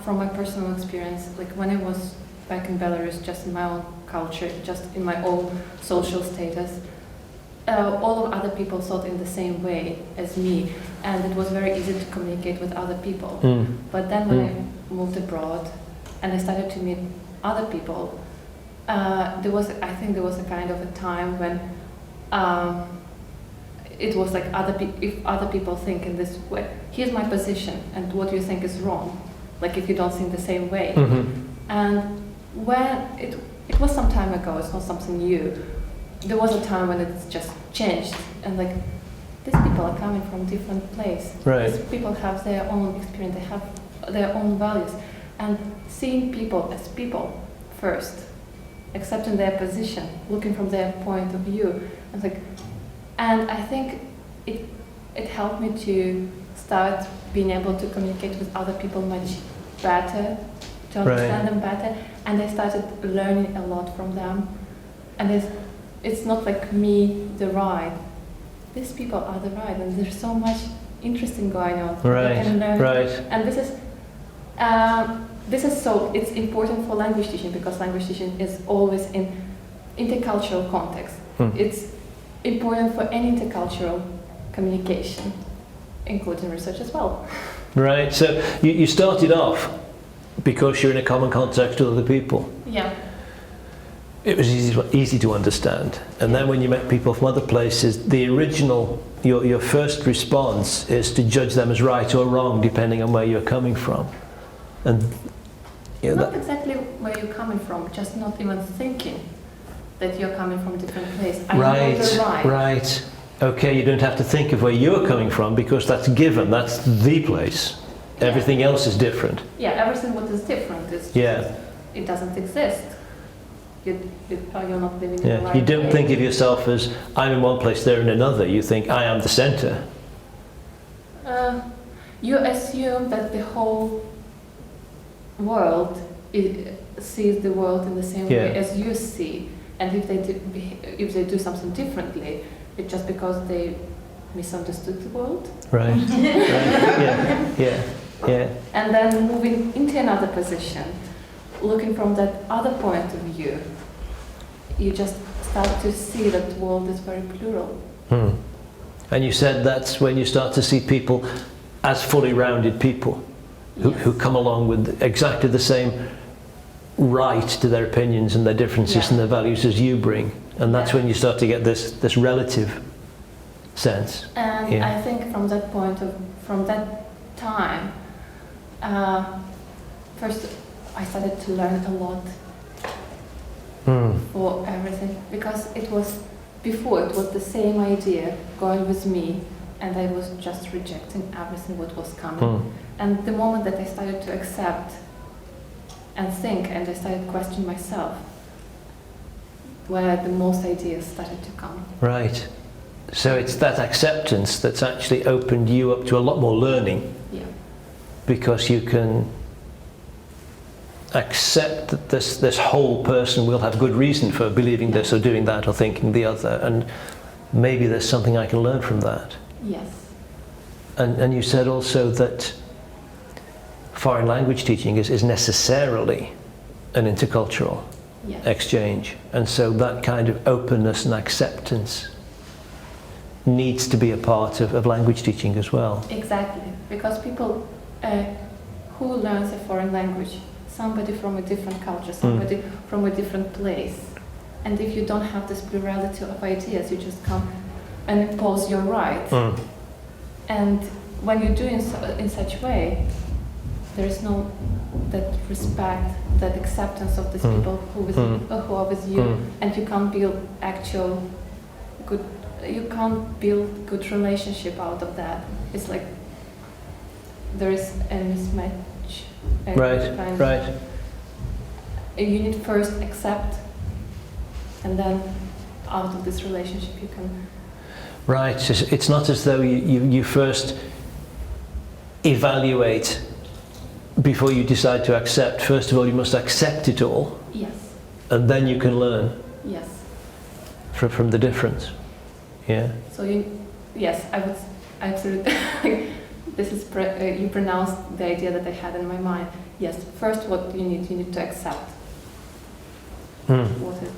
from my personal experience, like when I was back in Belarus, just in my own culture, just in my own social status, all of other people thought in the same way as me, and it was very easy to communicate with other people. But then when I moved abroad and I started to meet other people, I think there was a kind of a time when it was like if other people think in this way, here's my position, and what you think is wrong, like if you don't think the same way. And when it was some time ago, it's not something new. There was a time when it's just changed, and like these people are coming from different place. Right. These people have their own experience, they have their own values, and seeing people as people first, accepting their position, looking from their point of view, and I think it helped me to start being able to communicate with other people much better, to understand them better, and I started learning a lot from them. And it's not like me, the right. These people are the right, and there's so much interesting going on. Right, I can learn. right. And it's important for language teaching, because language teaching is always in intercultural context. It's important for any intercultural communication, including research as well. Right, so you started off because you're in a common context with other people. Yeah. It was easy to understand. And then when you met people from other places, the original, your first response is to judge them as right or wrong, depending on where you're coming from. And not exactly where you're coming from, just not even thinking that you're coming from a different place. Right. Okay, you don't have to think of where you're coming from, because that's given, that's the place. Yeah. Everything else is different. Yeah, everything what is different is it doesn't exist. You're not living in the right You don't place. think of yourself as, I'm in one place, they're in another. You think, I am the center. You assume that the whole world sees the world in the same way as you see. And if they do something differently, it's just because they misunderstood the world. Right. Yeah. And then moving into another position, looking from that other point of view, you just start to see that the world is very plural. And you said that's when you start to see people as fully rounded people who come along with exactly the same right to their opinions and their differences and their values as you bring. And that's when you start to get this relative sense. And I think from that time, first I started to learn a lot for everything, because it was the same idea going with me, and I was just rejecting everything what was coming. And the moment that I started to accept and think, and I started questioning myself, where the most ideas started to come. Right. So it's that acceptance that's actually opened you up to a lot more learning. Yeah. Because you can accept that this whole person will have good reason for believing this or doing that or thinking the other, and maybe there's something I can learn from that. Yes. And you said also that foreign language teaching is necessarily an intercultural exchange, and so that kind of openness and acceptance needs to be a part of language teaching as well. Exactly, because people who learns a foreign language, somebody from a different culture, somebody from a different place, and if you don't have this plurality of ideas, you just come and impose your right. And when you do in such way, there is no that respect, that acceptance of these people who are with you, and you can't build actual good. You can't build good relationship out of that. It's like there is a mismatch. Right. You need first accept, and then out of this relationship you can. Right. So it's not as though you first evaluate before you decide to accept. First of all, you must accept it all. Yes. And then you can learn. Yes. From the difference. Yeah. So I would absolutely this is you pronounced the idea that I had in my mind. Yes, first what you need to accept what is